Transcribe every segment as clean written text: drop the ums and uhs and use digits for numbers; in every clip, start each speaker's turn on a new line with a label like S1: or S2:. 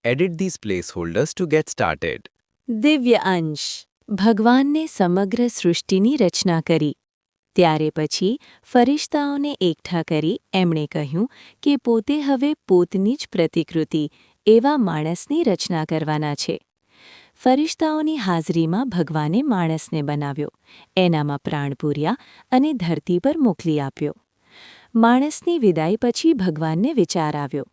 S1: Edit these placeholders to get started.
S2: દિવ્ય અંશ ભગવાનને સમગ્ર સૃષ્ટિની રચના કરી. ત્યારે પછી ફરિશ્તાઓને એકઠા કરી એમણે કહ્યું કે પોતે હવે પોતની જ પ્રતિકૃતિ એવા માણસની રચના કરવાના છે. ફરિશ્તાઓની હાજરીમાં ભગવાને માણસને બનાવ્યો, એનામાં પ્રાણ પૂર્યા અને ધરતી પર મોકલી આપ્યો. માણસની વિદાય પછી ભગવાનને વિચાર આવ્યો.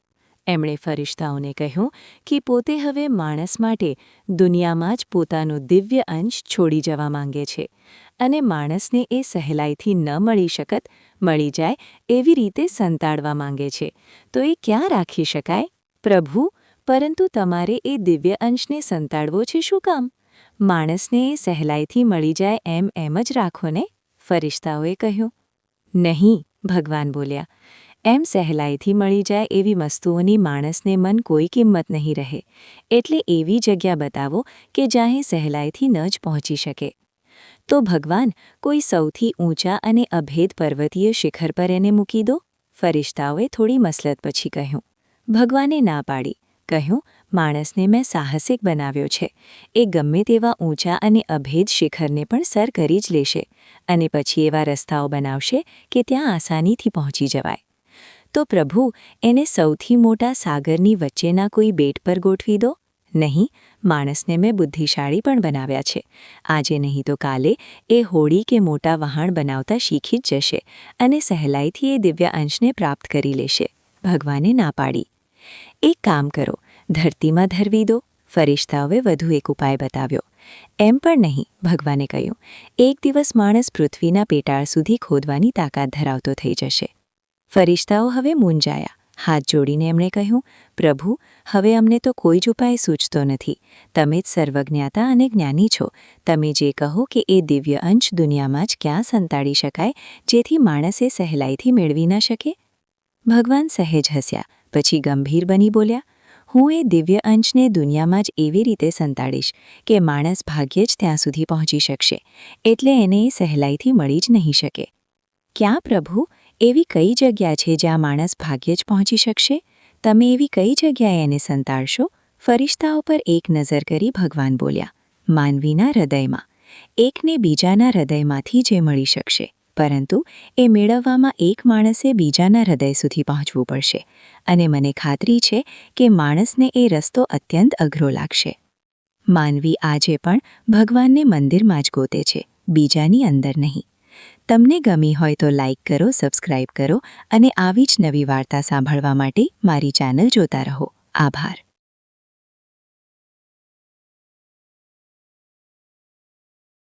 S2: એમણે ફરિશ્તાઓને કહ્યું કે પોતે હવે માણસ માટે દુનિયામાં જ પોતાનો દિવ્ય અંશ છોડી જવા માંગે છે અને માણસને એ સહેલાઈથી ન મળી શકત, મળી જાય એવી રીતે સંતાડવા માંગે છે. તો એ ક્યાં રાખી શકાય? પ્રભુ, પરંતુ તમારે એ દિવ્ય અંશને સંતાડવો છે શું કામ? માણસને એ સહેલાઈથી મળી જાય એમ જ રાખો ને? ફરિશ્તાઓએ કહ્યું. નહીં, ભગવાન બોલ્યા. એમ સહેલાઈથી મળી જાય એવી વસ્તુઓની માણસને મન કોઈ કિંમત નહીં રહે, એટલે એવી જગ્યા બતાવો કે જ્યાં એ સહેલાઈથી ન જ પહોંચી શકે. તો ભગવાન, કોઈ સૌથી ઊંચા અને અભેદ પર્વતીય શિખર પર એને મૂકી દો. ફરિશ્તાઓએ થોડી મસલત પછી કહ્યું. ભગવાને ના પાડી. કહ્યું, માણસને મેં સાહસિક બનાવ્યો છે. એ ગમે તેવા ઊંચા અને અભેદ શિખરને પણ સર કરી જ લેશે અને પછી એવા રસ્તાઓ બનાવશે કે ત્યાં આસાનીથી પહોંચી જવાય. તો પ્રભુ, એને સૌથી મોટા સાગરની વચ્ચેના કોઈ બેટ પર ગોઠવી દો. નહીં, માણસને મેં બુદ્ધિશાળી પણ બનાવ્યા છે. આજે નહીં તો કાલે એ હોડી કે મોટા વહાણ બનાવતા શીખી જ જશે અને સહેલાઈથી એ દિવ્ય અંશને પ્રાપ્ત કરી લેશે. ભગવાને ના પાડી. એક કામ કરો, ધરતીમાં ધરવી દો. ફરિશ્તાઓએ વધુ એક ઉપાય બતાવ્યો. એમ પણ નહીં, ભગવાને કહ્યું. એક દિવસ માણસ પૃથ્વીના પેટાળ સુધી ખોદવાની તાકાત ધરાવતો થઈ જશે. ફરિશ્તાઓ હવે મૂંઝાયા. હાથ જોડીને એમણે કહ્યું, પ્રભુ, હવે અમને તો કોઈ જ ઉપાય સૂચતો નથી. તમે જ સર્વજ્ઞાતા અને જ્ઞાની છો. તમે જે કહો કે એ દિવ્ય અંશ દુનિયામાં જ ક્યાં સંતાડી શકાય જેથી માણસે સહેલાઈથી મેળવી ન શકે? ભગવાન સહેજ હસ્યા, પછી ગંભીર બની બોલ્યા. હું એ દિવ્ય અંશને દુનિયામાં જ એવી રીતે સંતાડીશ કે માણસ ભાગ્યે જ ત્યાં સુધી પહોંચી શકશે, એટલે એને એ સહેલાઈથી મળી જ નહીં શકે. ક્યાં પ્રભુ? એવી કઈ જગ્યા છે જ્યાં માણસ ભાગ્યે જ પહોંચી શકશે? તમે એવી કઈ જગ્યાએ એને સંતાડશો? ફરિશ્તાઓ પર એક નજર કરી ભગવાન બોલ્યા. માનવીના હૃદયમાં. એકને બીજાના હૃદયમાંથી જે મળી શકશે, પરંતુ એ મેળવવામાં એક માણસે બીજાના હૃદય સુધી પહોંચવું પડશે અને મને ખાતરી છે કે માણસને એ રસ્તો અત્યંત અઘરો લાગશે. માનવી આજે પણ ભગવાનને મંદિરમાં જ ગોતે છે, બીજાની અંદર નહીં. તમને ગમી હોય તો લાઇક કરો, સબસ્ક્રાઇબ કરો અને આવી જ નવી વાર્તા સાંભળવા માટે મારી ચેનલ જોતા રહો. આભાર.